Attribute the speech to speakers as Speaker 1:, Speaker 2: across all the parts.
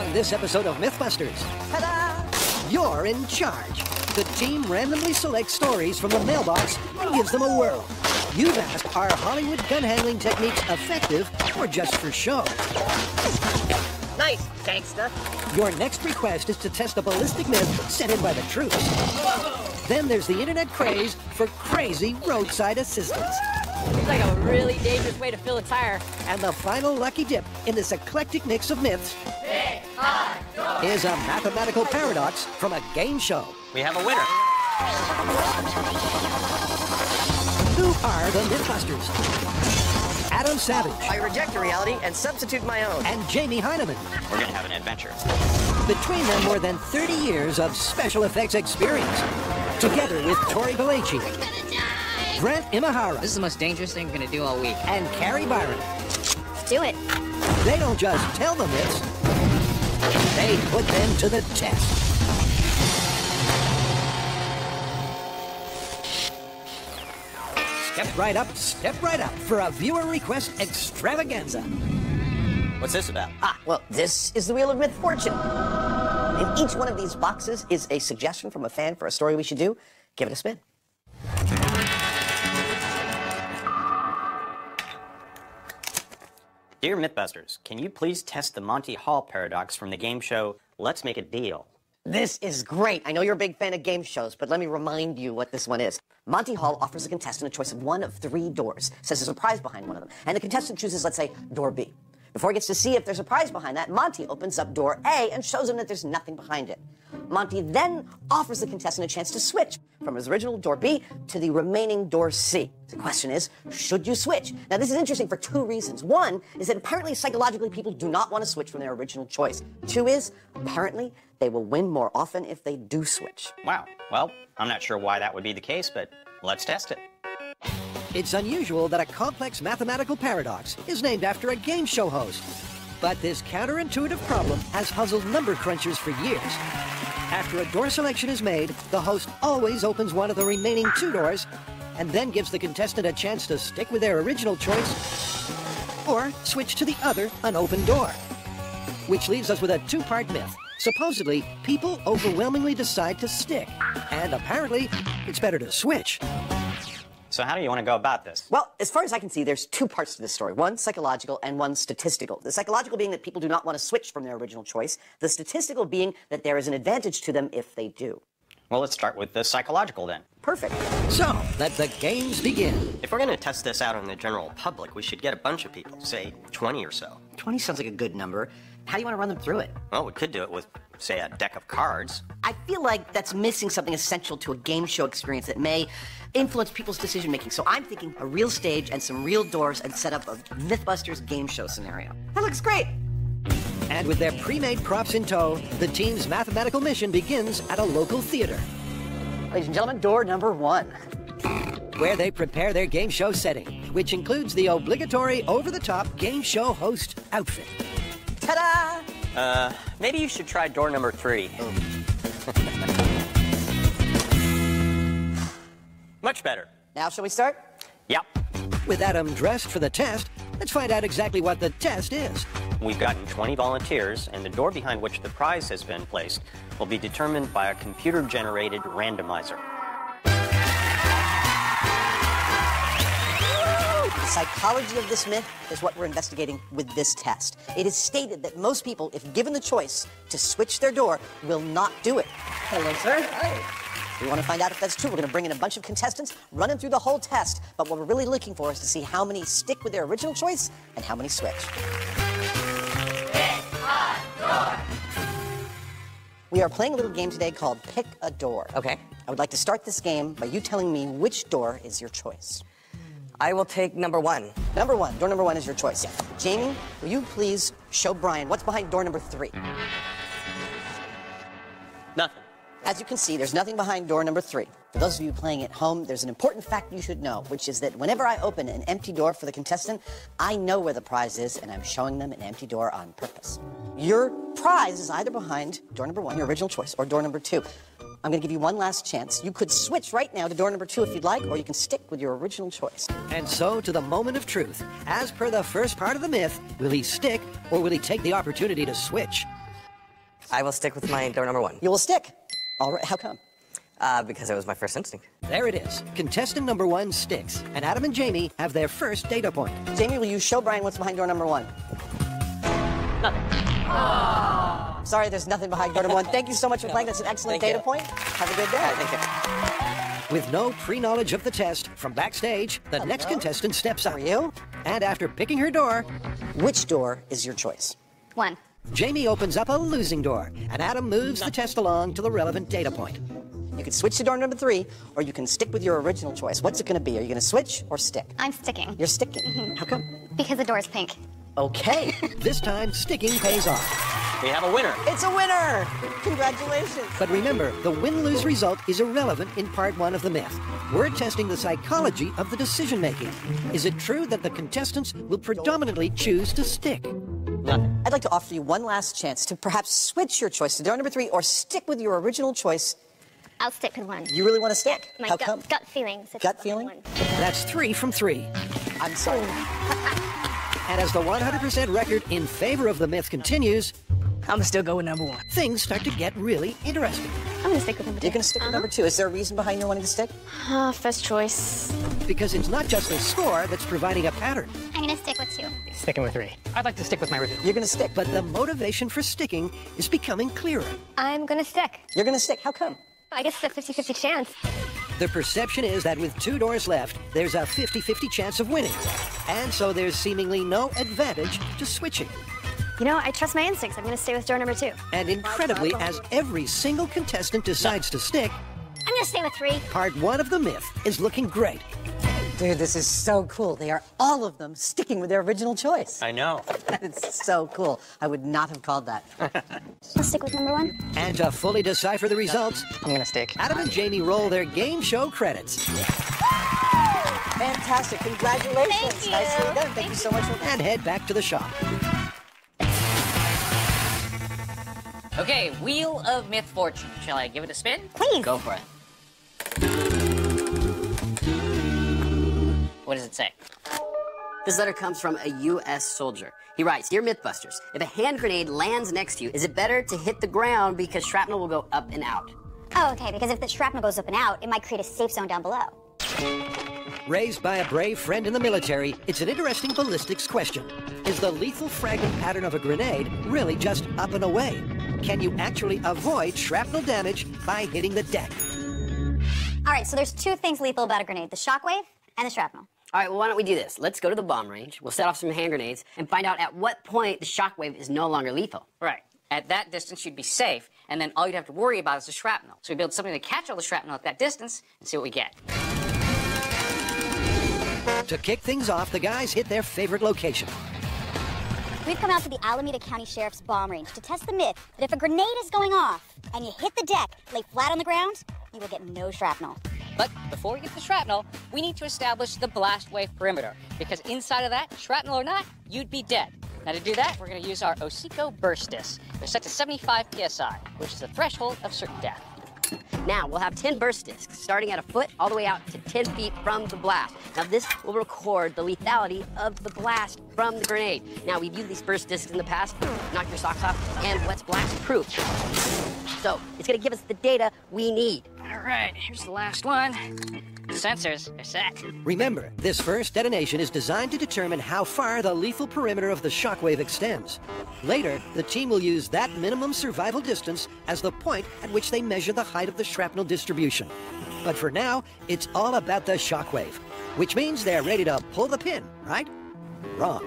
Speaker 1: On this episode of MythBusters, ta-da! You're in charge. The team randomly selects stories from the mailbox and gives them a whirl. You've asked, are Hollywood gun handling techniques effective or just for show?
Speaker 2: Nice, gangsta.
Speaker 1: Your next request is to test a ballistic myth sent in by the troops. Then there's the internet craze for crazy roadside assistance.
Speaker 2: Seems like a really dangerous way to fill a tire.
Speaker 1: And the final lucky dip in this eclectic mix of myths is a mathematical paradox from a game show.
Speaker 3: We have a winner.
Speaker 1: Who are the MythBusters? Adam Savage.
Speaker 2: I reject your reality and substitute my own.
Speaker 1: And Jamie Heineman.
Speaker 3: We're going to have an adventure.
Speaker 1: Between them, more than 30 years of special effects experience. Together with Tori Belleci, Brent Imahara.
Speaker 4: This is the most dangerous thing we're going to do all week.
Speaker 1: And Carrie Byron.
Speaker 4: Do it.
Speaker 1: They don't just tell the myths, they put them to the test. Step right up for a viewer request extravaganza.
Speaker 3: What's this about?
Speaker 2: Well, this is the Wheel of Mythfortune. In each one of these boxes is a suggestion from a fan for a story we should do. Give it a spin.
Speaker 3: Dear Mythbusters, can you please test the Monty Hall paradox from the game show Let's Make a Deal?
Speaker 2: This is great. I know you're a big fan of game shows, but let me remind you what this one is. Monty Hall offers a contestant a choice of one of 3 doors. Says there's a prize behind one of them. And the contestant chooses, let's say, door B. Before he gets to see if there's a prize behind that, Monty opens up door A and shows him that there's nothing behind it. Monty then offers the contestant a chance to switch from his original door B to the remaining door C. The question is, should you switch? Now, this is interesting for 2 reasons. One is that apparently psychologically people do not want to switch from their original choice. 2 is, apparently, they will win more often if they do switch.
Speaker 3: Wow. Well, I'm not sure why that would be the case, but let's test it.
Speaker 1: It's unusual that a complex mathematical paradox is named after a game show host. But this counterintuitive problem has puzzled number crunchers for years. After a door selection is made, the host always opens one of the remaining 2 doors and then gives the contestant a chance to stick with their original choice or switch to the other unopened door. Which leaves us with a 2-part myth. Supposedly, people overwhelmingly decide to stick, and apparently, it's better to switch.
Speaker 3: So how do you want to go about this?
Speaker 2: Well, as far as I can see, there's 2 parts to this story. One psychological and one statistical. The psychological being that people do not want to switch from their original choice. The statistical being that there is an advantage to them if they do.
Speaker 3: Well, let's start with the psychological then.
Speaker 2: Perfect.
Speaker 1: So, let the games begin.
Speaker 3: If we're going to test this out on the general public, we should get a bunch of people, say 20 or so.
Speaker 2: 20 sounds like a good number. How do you want to run them through it?
Speaker 3: Well, we could do it with, say, a deck of cards.
Speaker 2: I feel like that's missing something essential to a game show experience that may influence people's decision-making. So I'm thinking a real stage and some real doors and set up a MythBusters game show scenario. That looks great.
Speaker 1: And with their pre-made props in tow, the team's mathematical mission begins at a local theater.
Speaker 2: Ladies and gentlemen, door number 1.
Speaker 1: Where they prepare their game show setting, which includes the obligatory over-the-top game show host outfit.
Speaker 2: Ta-da!
Speaker 3: Maybe you should try door number 3. Much better.
Speaker 2: Now, shall we start?
Speaker 3: Yep.
Speaker 1: With Adam dressed for the test, let's find out exactly what the test is.
Speaker 3: We've gotten 20 volunteers, and the door behind which the prize has been placed will be determined by a computer-generated randomizer.
Speaker 2: The psychology of this myth is what we're investigating with this test. It is stated that most people, if given the choice to switch their door, will not do it. Hello, sir. Hi. We want to find out if that's true. We're going to bring in a bunch of contestants, running through the whole test. But what we're really looking for is to see how many stick with their original choice and how many switch. We are playing a little game today called Pick a Door.
Speaker 4: Okay.
Speaker 2: I would like to start this game by you telling me which door is your choice.
Speaker 4: I will take number 1.
Speaker 2: Number 1. Door number 1 is your choice. Yeah. Jamie, will you please show Brian what's behind door number 3?
Speaker 3: Nothing.
Speaker 2: As you can see, there's nothing behind door number 3. For those of you playing at home, there's an important fact you should know, which is that whenever I open an empty door for the contestant, I know where the prize is, and I'm showing them an empty door on purpose. Your prize is either behind door number 1, your original choice, or door number 2. I'm going to give you one last chance. You could switch right now to door number 2 if you'd like, or you can stick with your original choice.
Speaker 1: And so to the moment of truth. As per the first part of the myth, will he stick or will he take the opportunity to switch?
Speaker 4: I will stick with my door number 1.
Speaker 2: You will stick. All right, how come?
Speaker 4: Because it was my first instinct.
Speaker 1: There it is. Contestant number 1 sticks, and Adam and Jamie have their first data point.
Speaker 2: Jamie, will you show Brian what's behind door number 1?
Speaker 3: Nothing.
Speaker 2: Oh. Sorry, there's nothing behind door number 1. Thank you so much for playing. That's an excellent data point. Have a good day.
Speaker 4: Thank you.
Speaker 1: With no pre-knowledge of the test, from backstage, the next contestant steps up.
Speaker 2: How are you?
Speaker 1: And after picking her door,
Speaker 2: Which door is your choice?
Speaker 5: 1.
Speaker 1: Jamie opens up a losing door, and Adam moves the test along to the relevant data point.
Speaker 2: You can switch to door number 3, or you can stick with your original choice. What's it going to be? Are you going to switch or stick?
Speaker 5: I'm sticking.
Speaker 2: You're sticking. How come?
Speaker 5: Because the door is pink.
Speaker 2: Okay.
Speaker 1: This time, sticking pays off.
Speaker 3: We have a winner.
Speaker 2: It's a winner! Congratulations.
Speaker 1: But remember, the win-lose result is irrelevant in part 1 of the myth. We're testing the psychology of the decision-making. Is it true that the contestants will predominantly choose to stick?
Speaker 3: Nothing.
Speaker 2: I'd like to offer you one last chance to perhaps switch your choice to door number 3 or stick with your original choice.
Speaker 5: I'll stick with 1.
Speaker 2: You really want to stick?
Speaker 5: My
Speaker 2: How come?
Speaker 5: gut feeling. says
Speaker 2: Gut
Speaker 5: it's
Speaker 2: feeling?
Speaker 5: 1.
Speaker 1: That's 3 from 3.
Speaker 2: I'm sorry.
Speaker 1: And as the 100% record in favor of the myth continues,
Speaker 4: I'm gonna still go with number 1.
Speaker 1: things start to get really interesting.
Speaker 5: I'm going to stick with number 2.
Speaker 2: You're going to stick with number 2. Is there a reason behind your wanting to stick?
Speaker 5: First choice.
Speaker 1: Because it's not just the score that's providing a pattern,
Speaker 5: I'm going to stick with 2.
Speaker 6: Sticking with 3. I'd like to stick with my original.
Speaker 2: You're going to stick.
Speaker 1: but the motivation for sticking is becoming clearer.
Speaker 5: I'm going to stick.
Speaker 2: You're going to stick. How come?
Speaker 5: I guess it's a 50-50 chance.
Speaker 1: The perception is that with 2 doors left, there's a 50-50 chance of winning. And so there's seemingly no advantage to switching.
Speaker 5: You know, I trust my instincts. I'm going to stay with door number 2.
Speaker 1: And incredibly, as every single contestant decides to stick,
Speaker 5: I'm going to stay with 3.
Speaker 1: part 1 of the myth is looking great.
Speaker 2: Dude, this is so cool. They are all of them sticking with their original choice.
Speaker 3: I know.
Speaker 2: It's so cool. I would not have called that.
Speaker 5: I'll stick with number 1.
Speaker 1: And to fully decipher the results,
Speaker 4: I'm gonna stick.
Speaker 1: Adam and Jamie roll their game show credits.
Speaker 2: Fantastic. Congratulations.
Speaker 5: Thank you.
Speaker 2: Nicely done. Thank you so much for
Speaker 1: And head back to the shop.
Speaker 7: Okay, Wheel of Mythfortune. Shall I give it a spin?
Speaker 5: Please.
Speaker 7: Go for it. What does it say?
Speaker 8: This letter comes from a U.S. soldier. He writes, Dear Mythbusters, if a hand grenade lands next to you, is it better to hit the ground because shrapnel will go up and out?
Speaker 5: Oh, okay, because if the shrapnel goes up and out, it might create a safe zone down below.
Speaker 1: Raised by a brave friend in the military, it's an interesting ballistics question. Is the lethal fragment pattern of a grenade really just up and away? Can you actually avoid shrapnel damage by hitting the deck?
Speaker 5: All right, so there's 2 things lethal about a grenade, the shockwave and the shrapnel.
Speaker 8: All right, well, why don't we do this? Let's go to the bomb range. We'll set off some hand grenades and find out at what point the shockwave is no longer lethal.
Speaker 7: Right. At that distance, you'd be safe, and then all you'd have to worry about is the shrapnel. So we build something to catch all the shrapnel at that distance and see what we get.
Speaker 1: To kick things off, the guys hit their favorite location.
Speaker 5: We've come out to the Alameda County Sheriff's bomb range to test the myth that if a grenade is going off and you hit the deck, lay flat on the ground, you will get no shrapnel.
Speaker 7: But before we get the shrapnel, we need to establish the blast wave perimeter, because inside of that, shrapnel or not, you'd be dead. Now to do that, we're going to use our Osico burst discs. They're set to 75 psi, which is the threshold of certain death.
Speaker 8: Now, we'll have 10 burst discs, starting at a foot all the way out to 10 feet from the blast. Now, this will record the lethality of the blast from the grenade. Now, we've used these burst discs in the past, knock your socks off, and what's blast-proof. So, it's going to give us the data we need.
Speaker 7: All right, here's the last one. The sensors are set.
Speaker 1: Remember, this first detonation is designed to determine how far the lethal perimeter of the shockwave extends. Later, the team will use that minimum survival distance as the point at which they measure the height of the shrapnel distribution. But for now, it's all about the shockwave, which means they're ready to pull the pin, right? Wrong.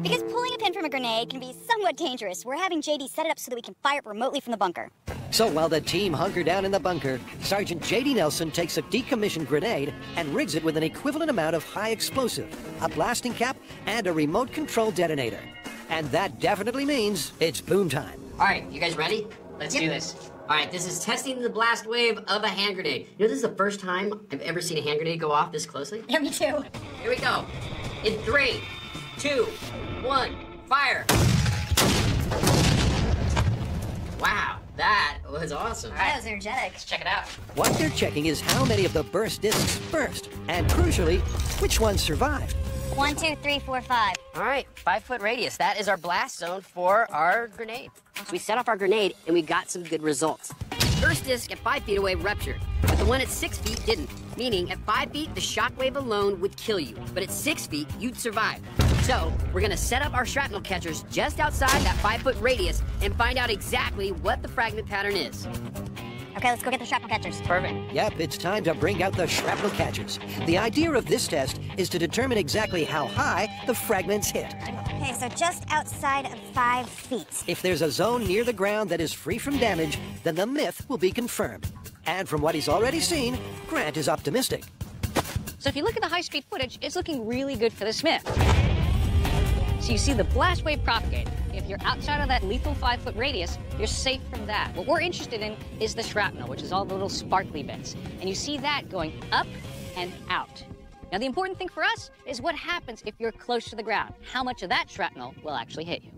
Speaker 5: Because pulling a pin from a grenade can be somewhat dangerous, we're having JD set it up so that we can fire it remotely from the bunker.
Speaker 1: So while the team hunker down in the bunker, Sergeant J.D. Nelson takes a decommissioned grenade and rigs it with an equivalent amount of high explosive, a blasting cap, and a remote control detonator. And that definitely means it's boom time.
Speaker 8: All right, you guys ready? Let's do this. All right, this is testing the blast wave of a hand grenade. You know, this is the first time I've ever seen a hand grenade go off this closely.
Speaker 5: Yeah, me too.
Speaker 8: Here we go. In 3, 2, 1, fire. Wow, that was awesome.
Speaker 5: That was energetic.
Speaker 7: Let's check it out.
Speaker 1: What they're checking is how many of the burst discs burst, and crucially, which ones survived.
Speaker 5: 1, 2, 3, 4, 5.
Speaker 8: All right, 5-foot radius. That is our blast zone for our grenade. So we set off our grenade, and we got some good results. First disc at 5 feet away ruptured, but the one at 6 feet didn't. Meaning, at 5 feet, the shockwave alone would kill you, but at 6 feet, you'd survive. So, we're gonna set up our shrapnel catchers just outside that 5-foot radius and find out exactly what the fragment pattern is.
Speaker 5: Okay, let's go get the shrapnel catchers.
Speaker 8: Perfect.
Speaker 1: Yep, it's time to bring out the shrapnel catchers. The idea of this test is to determine exactly how high the fragments hit.
Speaker 5: Okay, so just outside of 5 feet.
Speaker 1: If there's a zone near the ground that is free from damage, then the myth will be confirmed. And from what he's already seen, Grant is optimistic.
Speaker 7: So if you look at the high-speed footage, it's looking really good for this myth. So you see the blast wave propagate. If you're outside of that lethal 5-foot radius, you're safe from that. What we're interested in is the shrapnel, which is all the little sparkly bits. And you see that going up and out. Now, the important thing for us is what happens if you're close to the ground. How much of that shrapnel will actually hit you?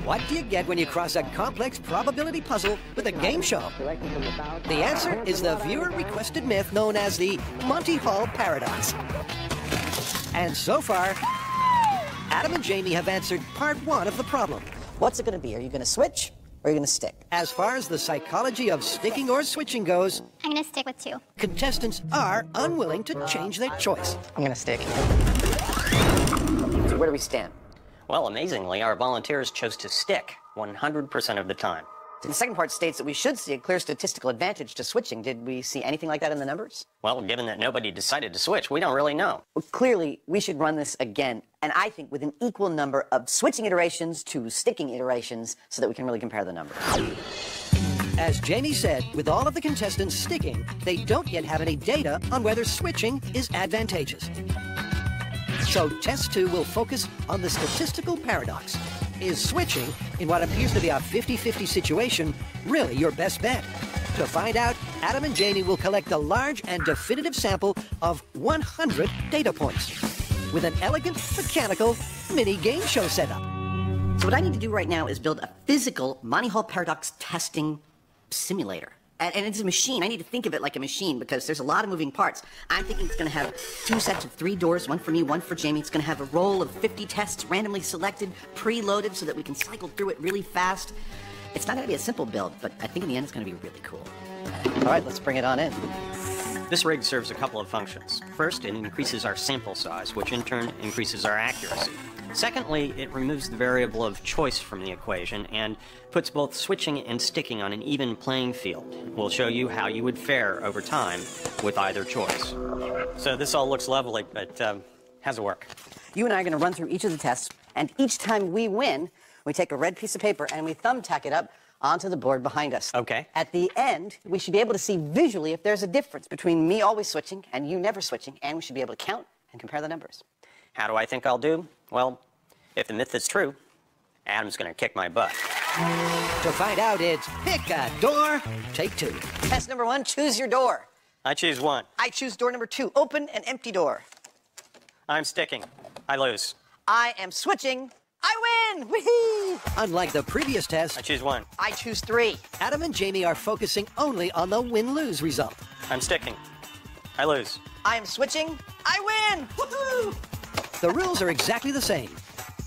Speaker 1: What do you get when you cross a complex probability puzzle with a game show? The answer is the viewer-requested myth known as the Monty Hall paradox. And so far, Adam and Jamie have answered part 1 of the problem.
Speaker 2: What's it going to be? Are you going to switch or are you going to stick?
Speaker 1: As far as the psychology of sticking or switching goes,
Speaker 5: I'm gonna stick with 2.
Speaker 1: contestants are unwilling to change their choice.
Speaker 4: I'm gonna stick.
Speaker 2: So where do we stand?
Speaker 3: Well, amazingly, our volunteers chose to stick 100% of the time.
Speaker 2: The second part states that we should see a clear statistical advantage to switching. Did we see anything like that in the numbers?
Speaker 3: Well, given that nobody decided to switch, we don't really know.
Speaker 2: Well, clearly, we should run this again, and I think with an equal number of switching iterations to sticking iterations so that we can really compare the numbers.
Speaker 1: As Jamie said, with all of the contestants sticking, they don't yet have any data on whether switching is advantageous. So test 2 will focus on the statistical paradox. Is switching, in what appears to be a 50-50 situation, really your best bet? To find out, Adam and Jamie will collect a large and definitive sample of 100 data points with an elegant, mechanical, mini game show setup.
Speaker 2: So what I need to do right now is build a physical Monty Hall paradox testing simulator. And it's a machine. I need to think of it like a machine because there's a lot of moving parts. I'm thinking it's going to have 2 sets of 3 doors, one for me, one for Jamie. It's going to have a roll of 50 tests randomly selected, preloaded so that we can cycle through it really fast. It's not going to be a simple build, but I think in the end it's going to be really cool. All right, let's bring it on in.
Speaker 3: This rig serves a couple of functions. First, it increases our sample size, which in turn increases our accuracy. Secondly, it removes the variable of choice from the equation and puts both switching and sticking on an even playing field. We'll show you how you would fare over time with either choice. So this all looks lovely, but how's it work?
Speaker 2: You and I are going to run through each of the tests, and each time we win, we take a red piece of paper and we thumbtack it up onto the board behind us.
Speaker 3: Okay.
Speaker 2: At the end, we should be able to see visually if there's a difference between me always switching and you never switching, and we should be able to count and compare the numbers.
Speaker 3: How do I think I'll do? Well, if the myth is true, Adam's going to kick my butt.
Speaker 1: To find out, it's pick a door, take 2.
Speaker 2: Test number 1, choose your door.
Speaker 3: I choose 1.
Speaker 2: I choose door number 2, open an empty door.
Speaker 3: I'm sticking. I lose.
Speaker 2: I am switching. I win! Whee!
Speaker 1: Unlike the previous test,
Speaker 3: I choose 1.
Speaker 2: I choose 3.
Speaker 1: Adam and Jamie are focusing only on the win-lose result.
Speaker 3: I'm sticking. I lose.
Speaker 2: I am switching. I win! Woohoo!
Speaker 1: The rules are exactly the same,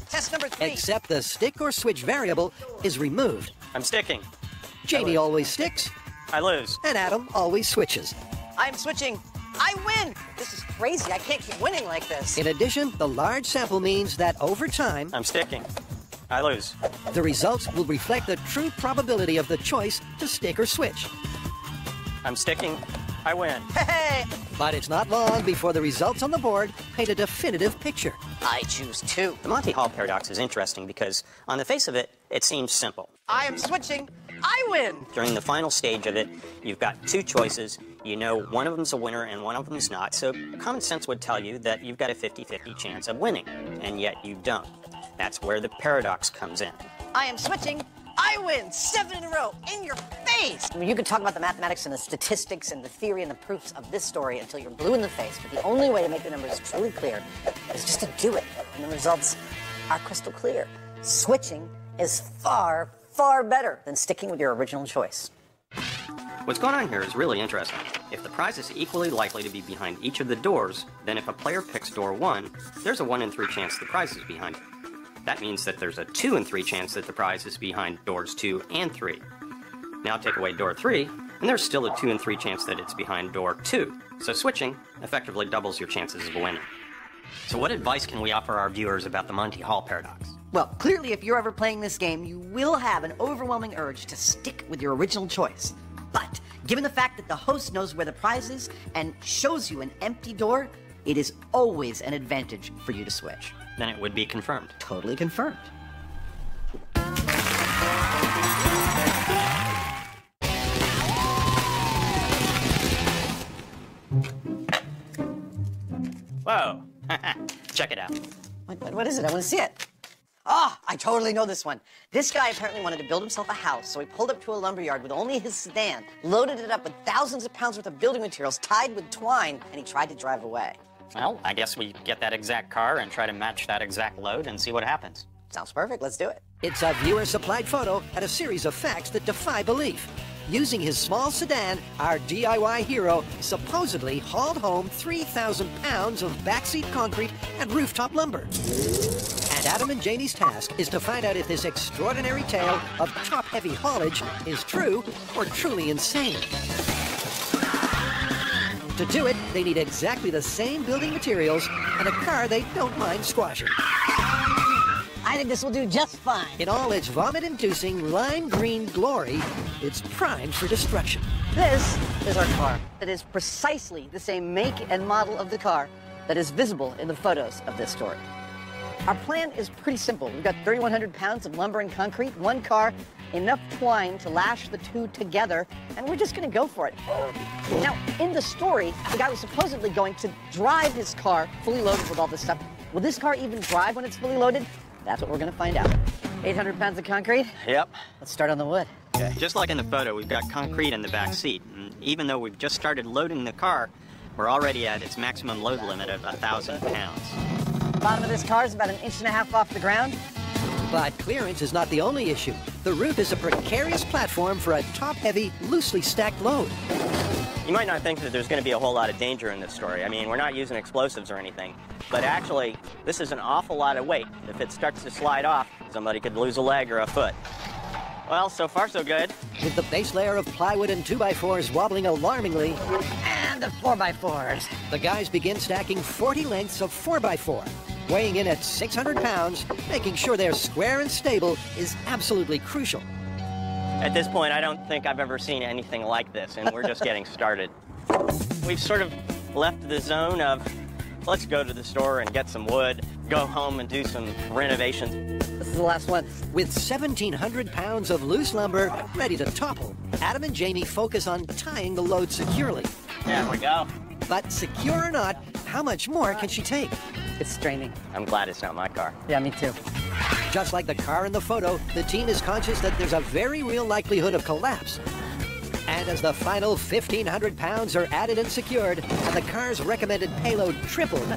Speaker 2: Test number 3.
Speaker 1: except the stick or switch variable is removed.
Speaker 3: I'm sticking.
Speaker 1: Jamie always sticks,
Speaker 3: I lose.
Speaker 1: and Adam always switches.
Speaker 2: I'm switching. I win! This is crazy. I can't keep winning like this.
Speaker 1: In addition, the large sample means that over time,
Speaker 3: I'm sticking. I lose.
Speaker 1: the results will reflect the true probability of the choice to stick or switch.
Speaker 3: I'm sticking. I win.
Speaker 2: Hey!
Speaker 1: But it's not long before the results on the board paint a definitive picture.
Speaker 2: I choose 2.
Speaker 3: The Monty Hall paradox is interesting because, on the face of it, it seems simple.
Speaker 2: I am switching. I win!
Speaker 3: During the final stage of it, you've got 2 choices. You know one of them's a winner and one of them's not, so common sense would tell you that you've got a 50-50 chance of winning, and yet you don't. That's where the paradox comes in.
Speaker 2: I am switching. I win! 7 in a row, in your face! I mean, you could talk about the mathematics and the statistics and the theory and the proofs of this story until you're blue in the face, but the only way to make the numbers truly clear is just to do it, and the results are crystal clear. Switching is far, far better than sticking with your original choice.
Speaker 3: What's going on here is really interesting. If the prize is equally likely to be behind each of the doors, then if a player picks door 1, there's a 1 in 3 chance the prize is behind it. That means that there's a 2 in 3 chance that the prize is behind doors 2 and 3. Now take away door 3, and there's still a 2 in 3 chance that it's behind door 2. So switching effectively doubles your chances of winning. So what advice can we offer our viewers about the Monty Hall paradox?
Speaker 2: Well, clearly if you're ever playing this game, you will have an overwhelming urge to stick with your original choice. But given the fact that the host knows where the prize is and shows you an empty door, it is always an advantage for you to switch.
Speaker 3: Then it would be confirmed.
Speaker 2: Totally confirmed.
Speaker 3: Whoa! Check it out.
Speaker 2: What is it? I want to see it. Ah, I totally know this one. This guy apparently wanted to build himself a house, so he pulled up to a lumberyard with only his sedan, loaded it up with thousands of pounds worth of building materials tied with twine, and he tried to drive away.
Speaker 3: Well, I guess we get that exact car and try to match that exact load and see what happens.
Speaker 2: Sounds perfect. Let's do it.
Speaker 1: It's a viewer-supplied photo and a series of facts that defy belief. Using his small sedan, our DIY hero supposedly hauled home 3,000 pounds of backseat concrete and rooftop lumber. And Adam and Janie's task is to find out if this extraordinary tale of top-heavy haulage is true or truly insane. To do it, they need exactly the same building materials and a car they don't mind squashing.
Speaker 2: I think this will do just fine.
Speaker 1: In all its vomit-inducing lime green glory, it's primed for destruction.
Speaker 2: This is our car. It is precisely the same make and model of the car that is visible in the photos of this story. Our plan is pretty simple. We've got 3,100 pounds of lumber and concrete, one car, enough twine to lash the two together, and we're just going to go for it. Now, in the story, the guy was supposedly going to drive his car fully loaded with all this stuff. Will this car even drive when it's fully loaded? That's what we're going to find out. 800 pounds of concrete?
Speaker 3: Yep.
Speaker 2: Let's start on the wood.
Speaker 3: Okay. Just like in the photo, we've got concrete in the back seat. And even though we've just started loading the car, we're already at its maximum load limit of 1,000 pounds.
Speaker 2: The bottom of this car is about 1.5 inches off the ground.
Speaker 1: But clearance is not the only issue. The roof is a precarious platform for a top-heavy, loosely stacked load.
Speaker 9: You might not think that there's going to be a whole lot of danger in this story. I mean, we're not using explosives or anything. But actually, this is an awful lot of weight. If it starts to slide off, somebody could lose a leg or a foot. Well, so far so good.
Speaker 1: With the base layer of plywood and 2x4s wobbling alarmingly,
Speaker 2: And the 4x4s.
Speaker 1: the guys begin stacking 40 lengths of 4x4. Weighing in at 600 pounds, making sure they're square and stable is absolutely crucial.
Speaker 9: At this point, I don't think I've ever seen anything like this, and we're just getting started. We've sort of left the zone of, let's go to the store and get some wood, go home and do some renovations.
Speaker 2: This is the last one.
Speaker 1: With 1,700 pounds of loose lumber ready to topple, Adam and Janie focus on tying the load securely.
Speaker 9: There we go.
Speaker 1: But secure or not, how much more can she take?
Speaker 2: It's straining.
Speaker 9: I'm glad it's not my car.
Speaker 2: Yeah, me too.
Speaker 1: Just like the car in the photo, the team is conscious that there's a very real likelihood of collapse. And as the final 1,500 pounds are added and secured, and the car's recommended payload tripled,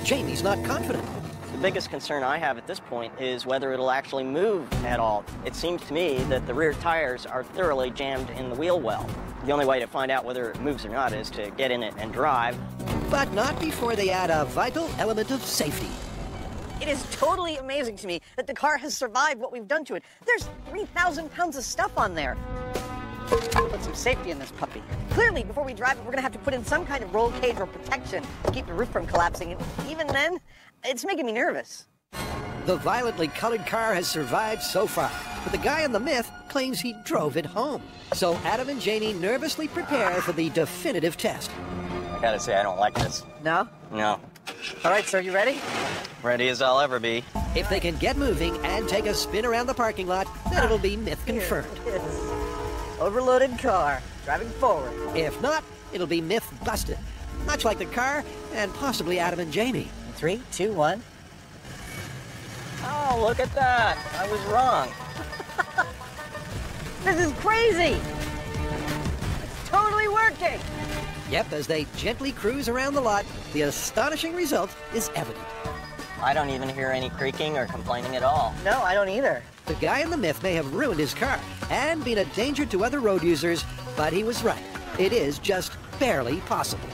Speaker 1: Jamie's not confident.
Speaker 9: The biggest concern I have at this point is whether it'll actually move at all. It seems to me that the rear tires are thoroughly jammed in the wheel well. The only way to find out whether it moves or not is to get in it and drive.
Speaker 1: But not before they add a vital element of safety.
Speaker 2: It is totally amazing to me that the car has survived what we've done to it. There's 3,000 pounds of stuff on there. Put some safety in this puppy. Clearly, before we drive it, we're going to have to put in some kind of roll cage or protection to keep the roof from collapsing. And even then, it's making me nervous.
Speaker 1: The violently colored car has survived so far, but the guy in the myth claims he drove it home. So Adam and Janie nervously prepare for the definitive test.
Speaker 9: I gotta say, I don't like this.
Speaker 2: No?
Speaker 9: No.
Speaker 2: All right, sir, you ready?
Speaker 9: Ready as I'll ever be.
Speaker 1: If they can get moving and take a spin around the parking lot, then it'll be myth confirmed.
Speaker 2: Yes. Overloaded car, driving forward.
Speaker 1: If not, it'll be myth busted. Much like the car and possibly Adam and Janie.
Speaker 2: 3, 2, 1.
Speaker 9: Oh, look at that. I was wrong.
Speaker 2: This is crazy. It's totally working.
Speaker 1: Yep, as they gently cruise around the lot, the astonishing result is evident.
Speaker 9: I don't even hear any creaking or complaining at all.
Speaker 2: No, I don't either.
Speaker 1: The guy in the myth may have ruined his car and been a danger to other road users, but he was right. It is just barely possible.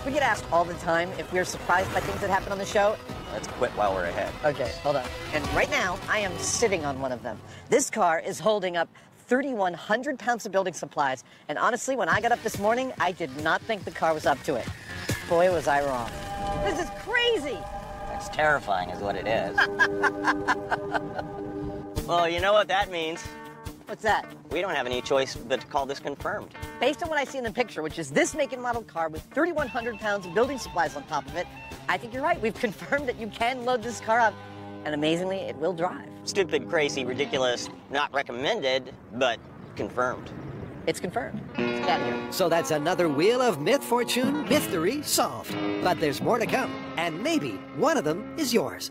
Speaker 2: We get asked all the time if we're surprised by things that happen on the show.
Speaker 9: Let's quit while we're ahead.
Speaker 2: Okay, hold on. And right now, I am sitting on one of them. This car is holding up 3,100 pounds of building supplies. And honestly, when I got up this morning, I did not think the car was up to it. Boy, was I wrong. This is crazy.
Speaker 9: It's terrifying is what it is. Well, you know what that means.
Speaker 2: What's that?
Speaker 9: We don't have any choice but to call this confirmed.
Speaker 2: Based on what I see in the picture, which is this make and model car with 3,100 pounds of building supplies on top of it, I think you're right. We've confirmed that you can load this car up, and amazingly, it will drive.
Speaker 9: Stupid, crazy, ridiculous, not recommended, but confirmed.
Speaker 2: It's confirmed. Let's get out of here.
Speaker 1: So that's another wheel of Mythfortune mystery solved. But there's more to come, and maybe one of them is yours.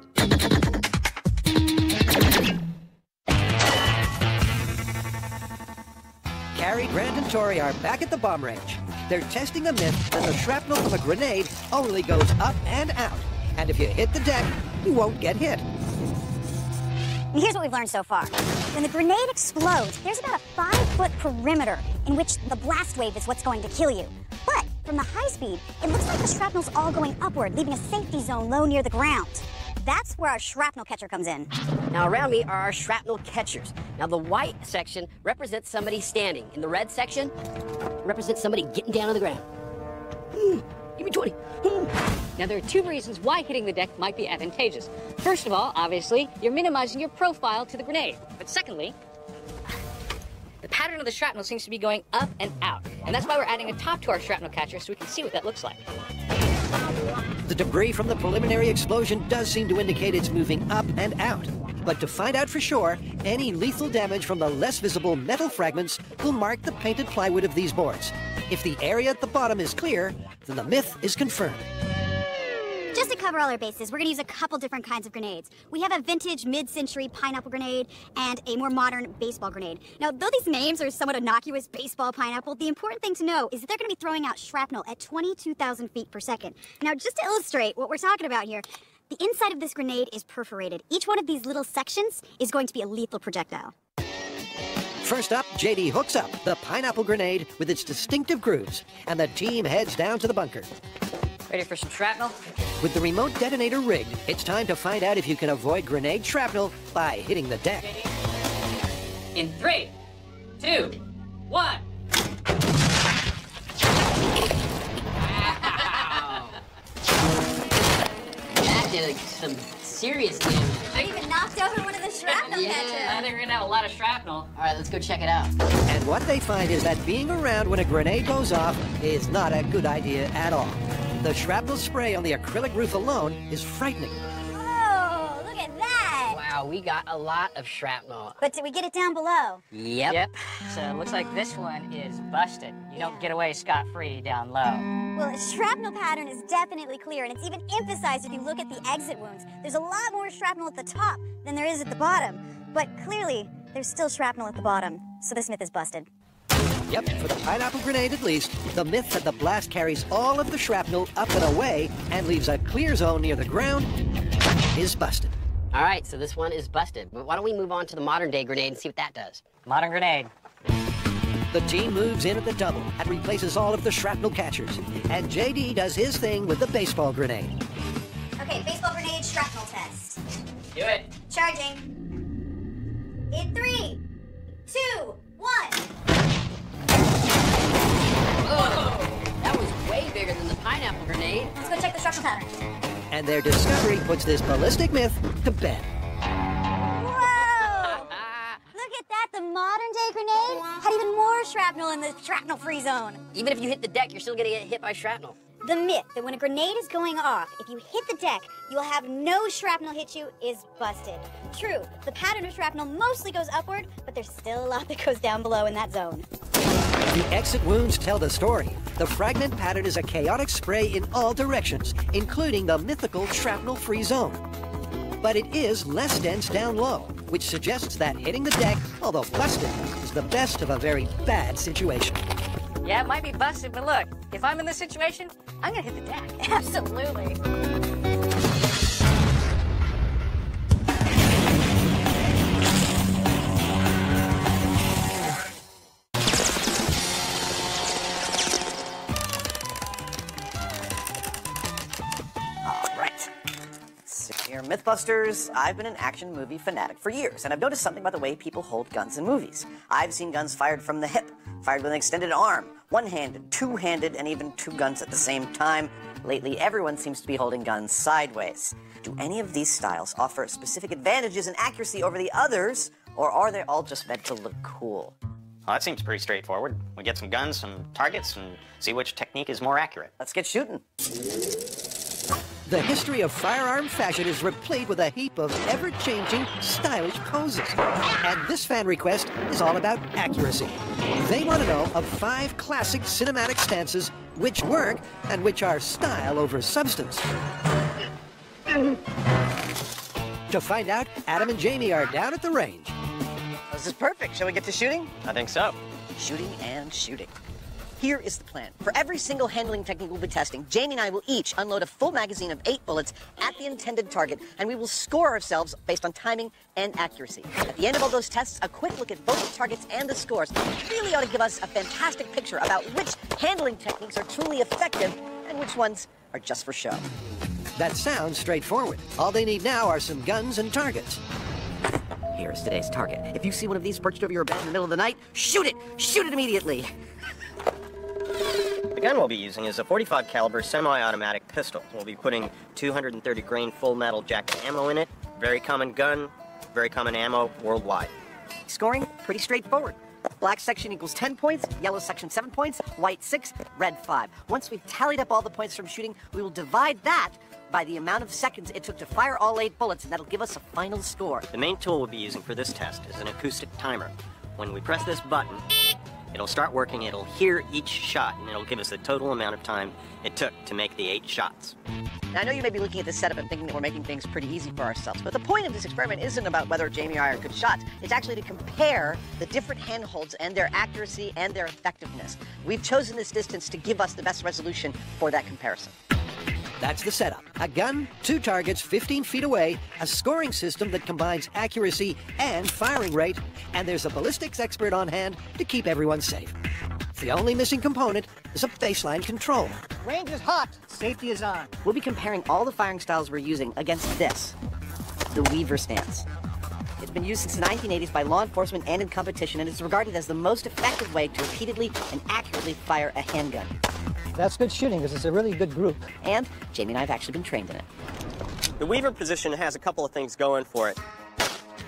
Speaker 1: Carrie, Grant, and Tori are back at the bomb range. They're testing a myth that the shrapnel from a grenade only goes up and out. And if you hit the deck, you won't get hit.
Speaker 5: And here's what we've learned so far. When the grenade explodes, there's about a 5-foot perimeter in which the blast wave is what's going to kill you. But from the high speed, it looks like the shrapnel's all going upward, leaving a safety zone low near the ground. That's where our shrapnel catcher comes in.
Speaker 8: Now around me are our shrapnel catchers. Now the white section represents somebody standing. In the red section represents somebody getting down on the ground. Give me 20.
Speaker 7: Now, there are two reasons why hitting the deck might be advantageous. First of all, obviously, you're minimizing your profile to the grenade. But secondly, the pattern of the shrapnel seems to be going up and out. And that's why we're adding a top to our shrapnel catcher so we can see what that looks like.
Speaker 1: The debris from the preliminary explosion does seem to indicate it's moving up and out. But to find out for sure, any lethal damage from the less visible metal fragments will mark the painted plywood of these boards. If the area at the bottom is clear, then the myth is confirmed.
Speaker 5: Just to cover all our bases, we're going to use a couple different kinds of grenades. We have a vintage mid-century pineapple grenade and a more modern baseball grenade. Now, though these names are somewhat innocuous, baseball, pineapple, the important thing to know is that they're going to be throwing out shrapnel at 22,000 feet per second. Now, just to illustrate what we're talking about here, the inside of this grenade is perforated. Each one of these little sections is going to be a lethal projectile.
Speaker 1: First up, JD hooks up the pineapple grenade with its distinctive grooves, and the team heads down to the bunker.
Speaker 7: Ready for some shrapnel?
Speaker 1: With the remote detonator rigged, it's time to find out if you can avoid grenade shrapnel by hitting the deck.
Speaker 7: In 3, 2, 1.
Speaker 8: That did some serious damage.
Speaker 5: I even knocked over one of the shrapnel catchers.
Speaker 7: I think we're gonna have a lot of shrapnel.
Speaker 8: All right, let's go check it out.
Speaker 1: And what they find is that being around when a grenade goes off is not a good idea at all. The shrapnel spray on the acrylic roof alone is frightening.
Speaker 5: Oh, look at that!
Speaker 8: Wow, we got a lot of shrapnel.
Speaker 5: But did we get it down below?
Speaker 8: Yep.
Speaker 7: So it looks like this one is busted. You don't get away scot-free down low.
Speaker 5: Well, the shrapnel pattern is definitely clear, and it's even emphasized if you look at the exit wounds. There's a lot more shrapnel at the top than there is at the bottom. But clearly, there's still shrapnel at the bottom, so this myth is busted.
Speaker 1: Yep, for the pineapple grenade at least, the myth that the blast carries all of the shrapnel up and away and leaves a clear zone near the ground is busted.
Speaker 8: All right, so this one is busted. But why don't we move on to the modern-day grenade and see what that does?
Speaker 7: Modern grenade.
Speaker 1: The team moves in at the double and replaces all of the shrapnel catchers. And JD does his thing with the baseball grenade.
Speaker 5: Okay, baseball grenade shrapnel test.
Speaker 7: Do it.
Speaker 5: Charging. In 3, 2, 1.
Speaker 8: Oh, that was way bigger than the pineapple grenade.
Speaker 5: Let's go check the shrapnel pattern.
Speaker 1: And their discovery puts this ballistic myth to bed.
Speaker 5: Whoa! Look at that, the modern day grenade had even more shrapnel in the shrapnel-free zone.
Speaker 8: Even if you hit the deck, you're still gonna get hit by shrapnel.
Speaker 5: The myth that when a grenade is going off, if you hit the deck, you'll have no shrapnel hit you is busted. True, the pattern of shrapnel mostly goes upward, but there's still a lot that goes down below in that zone.
Speaker 1: The exit wounds tell the story. The fragment pattern is a chaotic spray in all directions, including the mythical shrapnel-free zone. But it is less dense down low, which suggests that hitting the deck, although busted, is the best of a very bad situation.
Speaker 7: Yeah, it might be busted, but look, if I'm in this situation, I'm gonna hit the deck.
Speaker 5: Absolutely.
Speaker 2: MythBusters, I've been an action movie fanatic for years, and I've noticed something about the way people hold guns in movies. I've seen guns fired from the hip, fired with an extended arm, one-handed, two-handed, and even two guns at the same time. Lately, everyone seems to be holding guns sideways. Do any of these styles offer specific advantages in accuracy over the others, or are they all just meant to look cool?
Speaker 3: Well, that seems pretty straightforward. We get some guns, some targets, and see which technique is more accurate.
Speaker 2: Let's get shooting.
Speaker 1: The history of firearm fashion is replete with a heap of ever-changing, stylish poses. And this fan request is all about accuracy. They want to know of 5 classic cinematic stances which work and which are style over substance. To find out, Adam and Jamie are down at the range.
Speaker 2: This is perfect. Shall we get to shooting?
Speaker 3: I think so.
Speaker 2: Shooting and shooting. Here is the plan. For every single handling technique we'll be testing, Jamie and I will each unload a full magazine of 8 bullets at the intended target, and we will score ourselves based on timing and accuracy. At the end of all those tests, a quick look at both the targets and the scores really ought to give us a fantastic picture about which handling techniques are truly effective and which ones are just for show.
Speaker 1: That sounds straightforward. All they need now are some guns and targets.
Speaker 2: Here's today's target. If you see one of these perched over your bed in the middle of the night, shoot it! Shoot it immediately!
Speaker 9: The gun we'll be using is a .45 caliber semi-automatic pistol. We'll be putting 230 grain full metal jacket ammo in it. Very common gun, very common ammo worldwide.
Speaker 2: Scoring, pretty straightforward. Black section equals 10 points, yellow section 7 points, white 6, red 5. Once we've tallied up all the points from shooting, we will divide that by the amount of seconds it took to fire all 8 bullets, and that'll give us a final score.
Speaker 3: The main tool we'll be using for this test is an acoustic timer. When we press this button, it'll start working, it'll hear each shot, and it'll give us the total amount of time it took to make the 8 shots.
Speaker 2: Now, I know you may be looking at this setup and thinking that we're making things pretty easy for ourselves, but the point of this experiment isn't about whether Jamie or I are good shots. It's actually to compare the different handholds and their accuracy and their effectiveness. We've chosen this distance to give us the best resolution for that comparison.
Speaker 1: That's the setup. A gun, 2 targets 15 feet away, a scoring system that combines accuracy and firing rate, and there's a ballistics expert on hand to keep everyone safe. The only missing component is a baseline control.
Speaker 6: Range is hot. Safety is on.
Speaker 2: We'll be comparing all the firing styles we're using against this, the Weaver stance. It's been used since the 1980s by law enforcement and in competition, and it's regarded as the most effective way to repeatedly and accurately fire a handgun.
Speaker 6: That's good shooting because it's a really good group.
Speaker 2: And Jamie and I have actually been trained in it.
Speaker 9: The Weaver position has a couple of things going for it.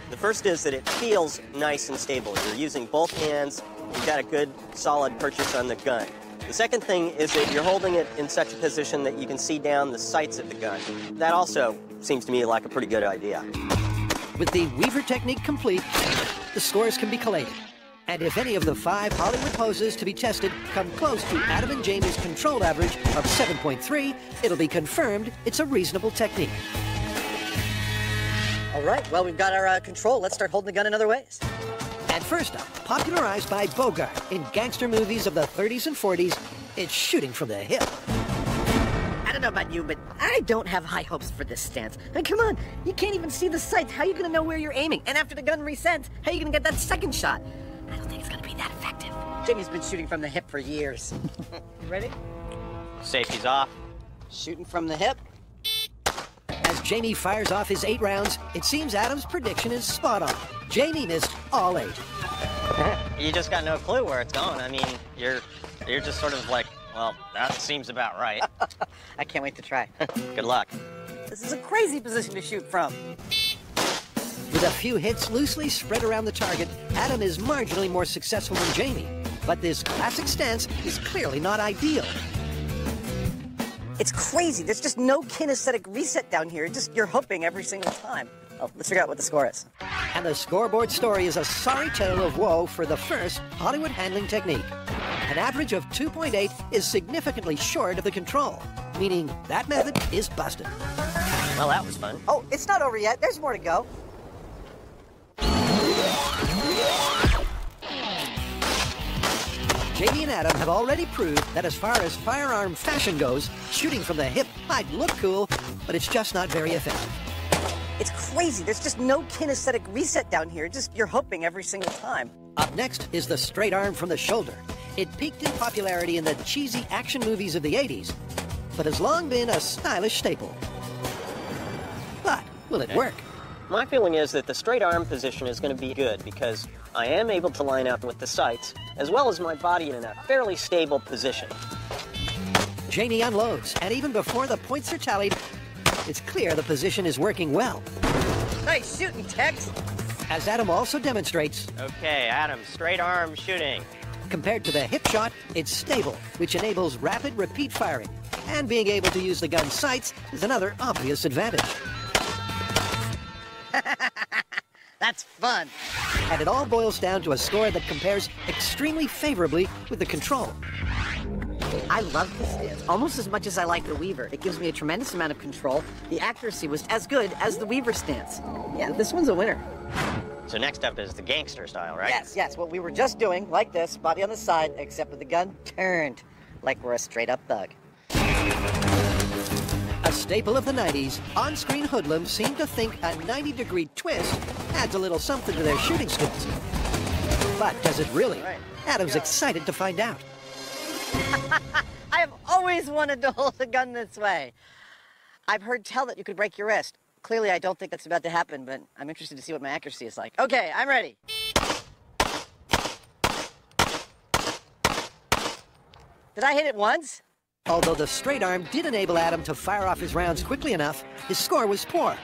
Speaker 9: The first is that it feels nice and stable. You're using both hands, you've got a good, solid purchase on the gun. The second thing is that you're holding it in such a position that you can see down the sights of the gun. That also seems to me like a pretty good idea.
Speaker 1: With the Weaver technique complete, the scores can be collated. And if any of the 5 Hollywood poses to be tested come close to Adam and Jamie's controlled average of 7.3, it'll be confirmed it's a reasonable technique.
Speaker 2: All right, well, we've got our control. Let's start holding the gun in other ways.
Speaker 1: And first up, popularized by Bogart in gangster movies of the 30s and 40s, it's shooting from the hip.
Speaker 2: I don't know about you, but I don't have high hopes for this stance. I mean, come on, you can't even see the sights. How are you going to know where you're aiming? And after the gun resets, how are you going to get that second shot? I don't think it's going to be that effective. Jamie's been shooting from the hip for years. You ready?
Speaker 9: Safety's off.
Speaker 2: Shooting from the hip.
Speaker 1: As Jamie fires off his 8 rounds, it seems Adam's prediction is spot on. Jamie missed all 8.
Speaker 3: You just got no clue where it's going. I mean, you're just sort of like, well, that seems about right.
Speaker 2: I can't wait to try.
Speaker 3: Good luck.
Speaker 2: This is a crazy position to shoot from.
Speaker 1: With a few hits loosely spread around the target, Adam is marginally more successful than Jamie. But this classic stance is clearly not ideal.
Speaker 2: It's crazy. There's just no kinesthetic reset down here. You're hoping every single time. Oh, let's figure out what the score is.
Speaker 1: And the scoreboard story is a sorry tale of woe for the first Hollywood handling technique. An average of 2.8 is significantly short of the control, meaning that method is busted.
Speaker 9: Well, that was fun.
Speaker 2: Oh, it's not over yet. There's more to go.
Speaker 1: Jamie and Adam have already proved that as far as firearm fashion goes, shooting from the hip might look cool, but it's just not very effective.
Speaker 2: It's crazy. There's just no kinesthetic reset down here. You're hoping every single time.
Speaker 1: Up next is the straight arm from the shoulder. It peaked in popularity in the cheesy action movies of the 80s, but has long been a stylish staple. But Will it work?
Speaker 3: My feeling is that the straight arm position is going to be good because I am able to line up with the sights as well as my body in a fairly stable position.
Speaker 1: Janie unloads, and even before the points are tallied, it's clear the position is working well.
Speaker 2: Nice shooting, Tex.
Speaker 1: As Adam also demonstrates,
Speaker 9: Okay, Adam, straight arm shooting.
Speaker 1: compared to the hip shot, it's stable, which enables rapid repeat firing. And being able to use the gun's sights is another obvious advantage.
Speaker 2: That's fun.
Speaker 1: And it all boils down to a score that compares extremely favorably with the control.
Speaker 2: I love this stance almost as much as I like the Weaver. It gives me a tremendous amount of control. The accuracy was as good as the Weaver stance. Yeah, this one's a winner.
Speaker 9: So next up is the gangster style, right?
Speaker 2: Yes, what we were just doing, like this, body on the side, except with the gun turned, like we're a straight-up thug.
Speaker 1: A staple of the 90s, on-screen hoodlums seem to think a 90-degree twist adds a little something to their shooting skills. But does it really? Adam's excited to find out.
Speaker 2: I have always wanted to hold a gun this way. I've heard tell that you could break your wrist. Clearly, I don't think that's about to happen, but I'm interested to see what my accuracy is like. Okay, I'm ready. Did I hit it once?
Speaker 1: Although the straight arm did enable Adam to fire off his rounds quickly enough, his score was poor.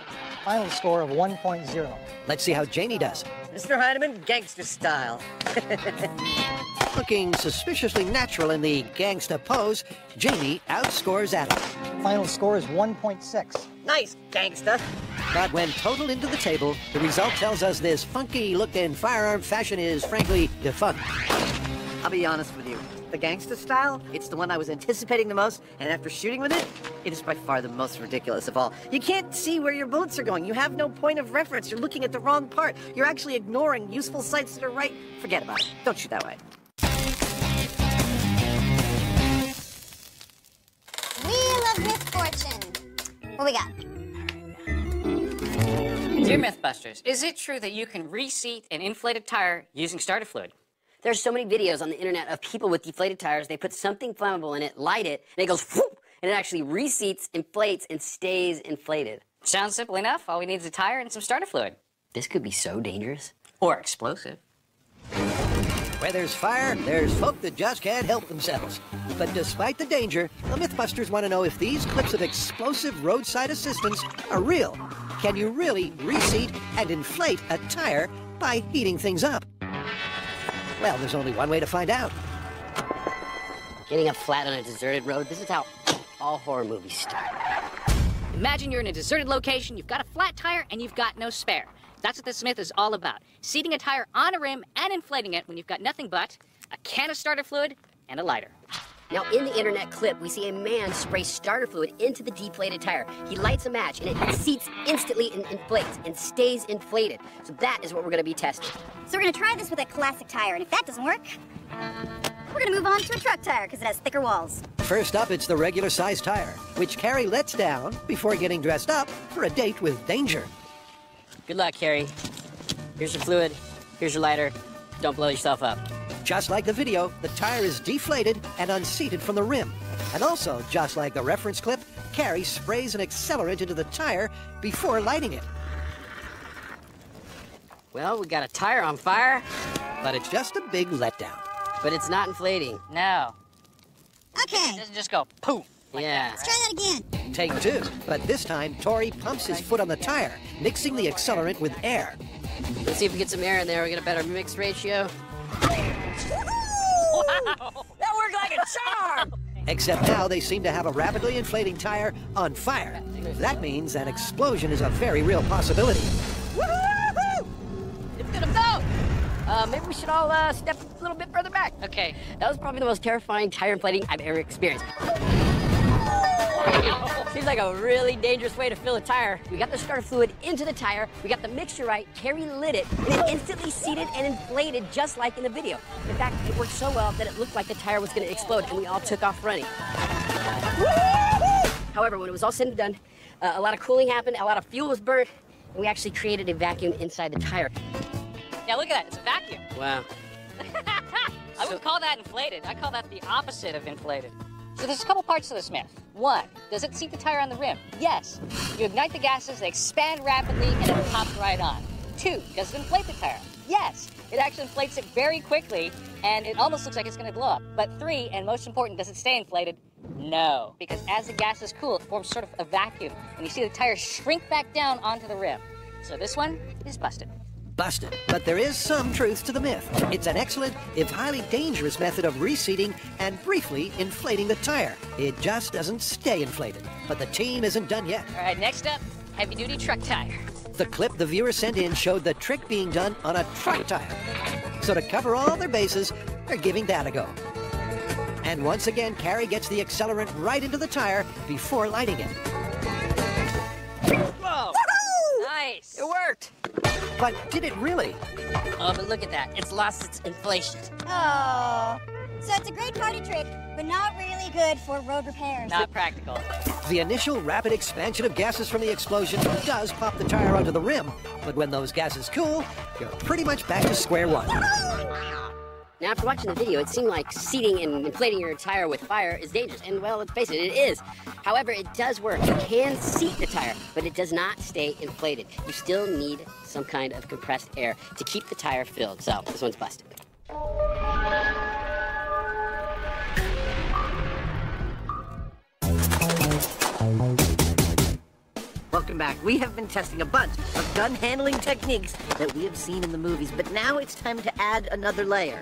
Speaker 6: Final score of 1.0.
Speaker 1: Let's see how Janie does.
Speaker 2: Mr. Heineman, gangster style.
Speaker 1: Looking suspiciously natural in the gangsta pose, Janie outscores Adam.
Speaker 6: Final score is 1.6.
Speaker 2: Nice, gangsta.
Speaker 1: But when totaled into the table, the result tells us this funky-looking firearm fashion is, frankly, defunct.
Speaker 2: I'll be honest with you. The gangsta style, it's the one I was anticipating the most, and after shooting with it, it is by far the most ridiculous of all. You can't see where your bullets are going. You have no point of reference. You're looking at the wrong part. You're actually ignoring useful sights that are right. Forget about it. Don't shoot that way.
Speaker 5: Wheel of Mythfortune. What we got?
Speaker 7: Dear Mythbusters, is it true that you can reseat an inflated tire using starter fluid?
Speaker 8: There's so many videos on the internet of people with deflated tires. They put something flammable in it, light it, and it goes whoop, and it actually reseats, inflates, and stays inflated.
Speaker 7: Sounds simple enough. All we need is a tire and some starter fluid.
Speaker 8: This could be so dangerous.
Speaker 7: Or explosive.
Speaker 1: Where there's fire, there's folk that just can't help themselves. But despite the danger, the Mythbusters want to know if these clips of explosive roadside assistance are real. Can you really reseat and inflate a tire by heating things up? Well, there's only one way to find out.
Speaker 8: Getting up flat on a deserted road, this is how all horror movies start.
Speaker 7: Imagine you're in a deserted location, you've got a flat tire, and you've got no spare. That's what this myth is all about. Seating a tire on a rim and inflating it when you've got nothing but a can of starter fluid and a lighter.
Speaker 8: Now, in the internet clip, we see a man spray starter fluid into the deflated tire. He lights a match, and it seats instantly and inflates and stays inflated. So that is what we're going to be testing.
Speaker 5: So we're gonna try this with a classic tire, and if that doesn't work, we're gonna move on to a truck tire because it has thicker walls.
Speaker 1: First up, it's the regular size tire, which Carrie lets down before getting dressed up for a date with danger.
Speaker 8: Good luck, Carrie. Here's your fluid. Here's your lighter. Don't blow yourself up.
Speaker 1: Just like the video, the tire is deflated and unseated from the rim. And also, just like the reference clip, Carrie sprays an accelerant into the tire before lighting it.
Speaker 8: Well, we got a tire on fire,
Speaker 1: But it's just a big letdown.
Speaker 8: but it's not inflating.
Speaker 7: No.
Speaker 5: Okay,
Speaker 7: It doesn't just go poof.
Speaker 8: Yeah.
Speaker 5: let's try that again.
Speaker 1: Take two. But this time, Tori pumps his foot on the tire, mixing the accelerant with air.
Speaker 8: Let's see if we get some air in there. We get a better mix ratio.
Speaker 7: Wow.
Speaker 8: That worked like a charm!
Speaker 1: Except now they seem to have a rapidly inflating tire on fire. That means an explosion is a very real possibility.
Speaker 8: Woo-hoo-hoo! It's gonna blow! Maybe we should all step a little bit further back.
Speaker 7: Okay.
Speaker 8: That was probably the most terrifying tire inflating I've ever experienced. Seems like a really dangerous way to fill a tire. We got the starter fluid into the tire, we got the mixture right, Carrie lit it, and it instantly seated and inflated just like in the video. In fact, it worked so well that it looked like the tire was gonna explode, and we all took off running. However, when it was all said and done, a lot of cooling happened, a lot of fuel was burnt, and we actually created a vacuum inside the tire.
Speaker 7: Yeah, look at that. It's a vacuum.
Speaker 8: Wow.
Speaker 7: I wouldn't call that inflated. I call that the opposite of inflated. So there's a couple parts to this myth. 1, does it seat the tire on the rim? Yes. You ignite the gases, they expand rapidly, and it pops right on. 2, does it inflate the tire? Yes. It actually inflates it very quickly, and it almost looks like it's going to blow up. But 3, and most important, does it stay inflated? No. Because as the gases cool, it forms sort of a vacuum, and you see the tire shrink back down onto the rim. So this one is busted.
Speaker 1: Busted. But there is some truth to the myth. It's an excellent, if highly dangerous method of reseating and briefly inflating the tire. It just doesn't stay inflated. But the team isn't done yet.
Speaker 7: All right, next up, heavy-duty truck tire.
Speaker 1: The clip the viewer sent in showed the trick being done on a truck tire. So to cover all their bases, they're giving that a go. And once again, Carrie gets the accelerant right into the tire before lighting it.
Speaker 7: Whoa! Nice!
Speaker 4: It worked.
Speaker 1: But did it really?
Speaker 8: Oh, but look at that. It's lost its inflation.
Speaker 5: Oh. So it's a great party trick, but not really good for road repairs.
Speaker 7: Not practical.
Speaker 1: The initial rapid expansion of gases from the explosion does pop the tire onto the rim, but when those gases cool, you're pretty much back to square one.
Speaker 8: Now, after watching the video, it seemed like seating and inflating your tire with fire is dangerous. And, well, let's face it, it is. However, it does work. You can seat the tire, but it does not stay inflated. You still need some kind of compressed air to keep the tire filled. So, this one's busted.
Speaker 2: Welcome back. We have been testing a bunch of gun handling techniques that we have seen in the movies, but now it's time to add another layer.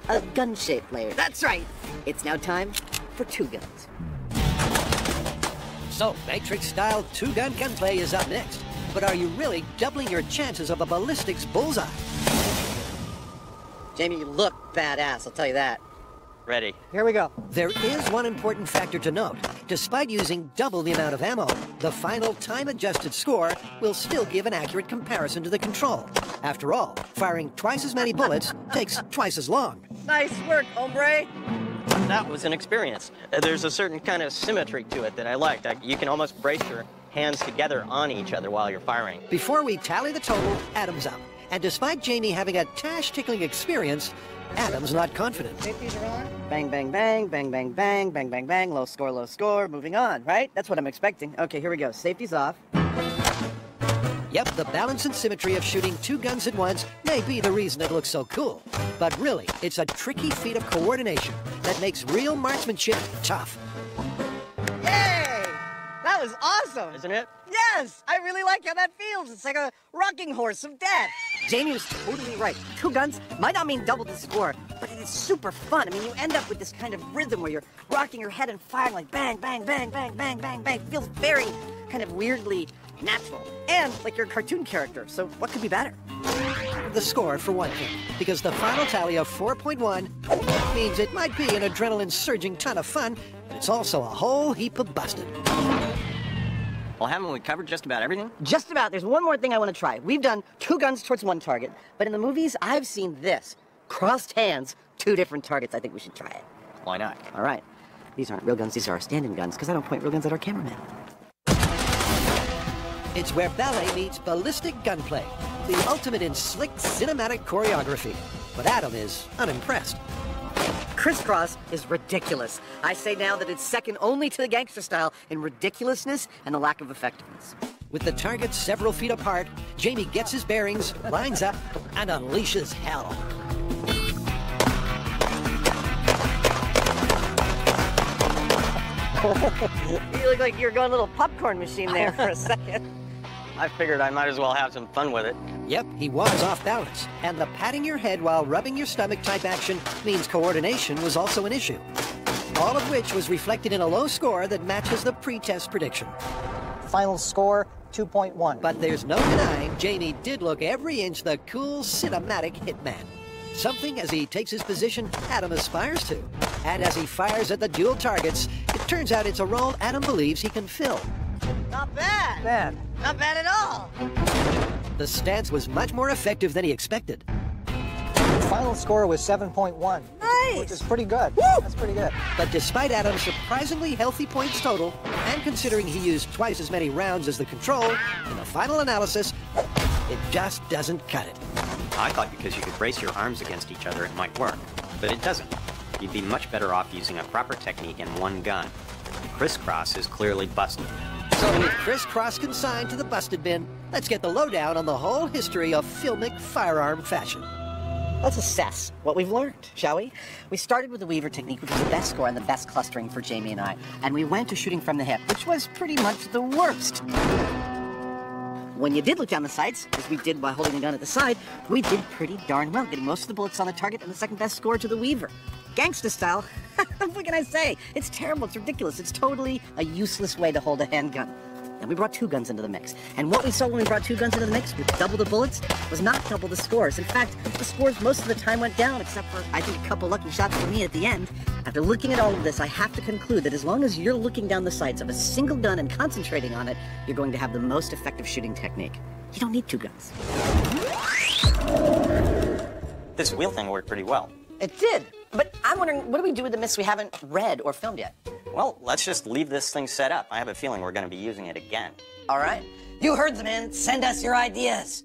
Speaker 2: A gun-shaped layer. That's right. It's now time for two guns.
Speaker 1: So, Matrix-style two-gun gunplay is up next. But are you really doubling your chances of a ballistics bullseye?
Speaker 2: Jamie, you look badass, I'll tell you that.
Speaker 9: Ready.
Speaker 6: Here we go.
Speaker 1: There is one important factor to note. Despite using double the amount of ammo, the final time-adjusted score will still give an accurate comparison to the control. After all, firing twice as many bullets takes twice as long.
Speaker 2: Nice work, hombre.
Speaker 9: That was an experience. There's a certain kind of symmetry to it that I liked. You can almost brace your hands together on each other while you're firing.
Speaker 1: Before we tally the total, Adam's up. And despite Jamie having a tash-tickling experience, Adam's not confident.
Speaker 2: Safeties are on. Bang, bang, bang, bang, bang, bang, bang, bang, bang. Low score, moving on, right? That's what I'm expecting. Okay, here we go. Safety's off.
Speaker 1: Yep, the balance and symmetry of shooting two guns at once may be the reason it looks so cool. But really, it's a tricky feat of coordination that makes real marksmanship tough.
Speaker 2: Yay! That was awesome!
Speaker 9: Isn't it?
Speaker 2: Yes! I really like how that feels. It's like a rocking horse of death. Jamie was totally right. Two guns might not mean double the score, but it is super fun. I mean, you end up with this kind of rhythm where you're rocking your head and firing like bang, bang, bang, bang, bang, bang, bang. It feels very kind of weirdly natural. And like you're a cartoon character, so what could be better?
Speaker 1: The score, for one thing, because the final tally of 4.1 means it might be an adrenaline-surging ton of fun, but it's also a whole heap of busted.
Speaker 9: Well, haven't we covered just about everything?
Speaker 2: Just about. There's one more thing I want to try. We've done two guns towards one target, but in the movies, I've seen this. Crossed hands, two different targets. I think we should try it.
Speaker 9: Why not?
Speaker 2: All right. These aren't real guns. These are our stand-in guns, because I don't point real guns at our cameraman.
Speaker 1: It's where ballet meets ballistic gunplay, the ultimate in slick cinematic choreography. But Adam is unimpressed.
Speaker 2: Crisscross is ridiculous. I say now that it's second only to the gangster style in ridiculousness and the lack of effectiveness.
Speaker 1: With the targets several feet apart, Jamie gets his bearings, lines up, and unleashes hell.
Speaker 2: You look like you're going a little popcorn machine there for a second.
Speaker 9: I figured I might as well have some fun with it.
Speaker 1: Yep, he was off balance, and the patting your head while rubbing your stomach type action means coordination was also an issue. All of which was reflected in a low score that matches the pre-test prediction.
Speaker 6: Final score, 2.1.
Speaker 1: But there's no denying Jamie did look every inch the cool cinematic hitman. Something, as he takes his position, Adam aspires to. And as he fires at the dual targets, it turns out it's a role Adam believes he can fill.
Speaker 2: Not bad.
Speaker 6: Bad.
Speaker 2: Not bad at all.
Speaker 1: The stance was much more effective than he expected.
Speaker 6: The final score was 7.1.
Speaker 2: Nice.
Speaker 6: Which is pretty good.
Speaker 2: Woo!
Speaker 6: That's pretty good.
Speaker 1: But despite Adam's surprisingly healthy points total, and considering he used twice as many rounds as the control, in the final analysis, it just doesn't cut it.
Speaker 3: I thought because you could brace your arms against each other, it might work, but it doesn't. you'd be much better off using a proper technique in one gun. Crisscross is clearly busted.
Speaker 1: So with crisscross consigned to the busted bin, let's get the lowdown on the whole history of filmic firearm fashion.
Speaker 2: Let's assess what we've learned, shall we? We started with the Weaver technique, which was the best score and the best clustering for Jamie and I. And we went to shooting from the hip, which was pretty much the worst. When you did look down the sights, as we did by holding the gun at the side, we did pretty darn well, getting most of the bullets on the target and the second best score to the Weaver. Gangsta style. What can I say? It's terrible, it's ridiculous, it's totally a useless way to hold a handgun. And we brought two guns into the mix. And what we saw when we brought two guns into the mix with double the bullets was not double the scores. In fact, the scores most of the time went down, except for, I think, a couple lucky shots for me at the end. After looking at all of this, I have to conclude that as long as you're looking down the sights of a single gun and concentrating on it, you're going to have the most effective shooting technique. You don't need two guns.
Speaker 9: This wheel thing worked pretty well.
Speaker 2: It did. But I'm wondering, what do we do with the myths we haven't read or filmed yet?
Speaker 9: Well, let's just leave this thing set up. I have a feeling we're going to be using it again.
Speaker 2: All right. You heard the man. Send us your ideas.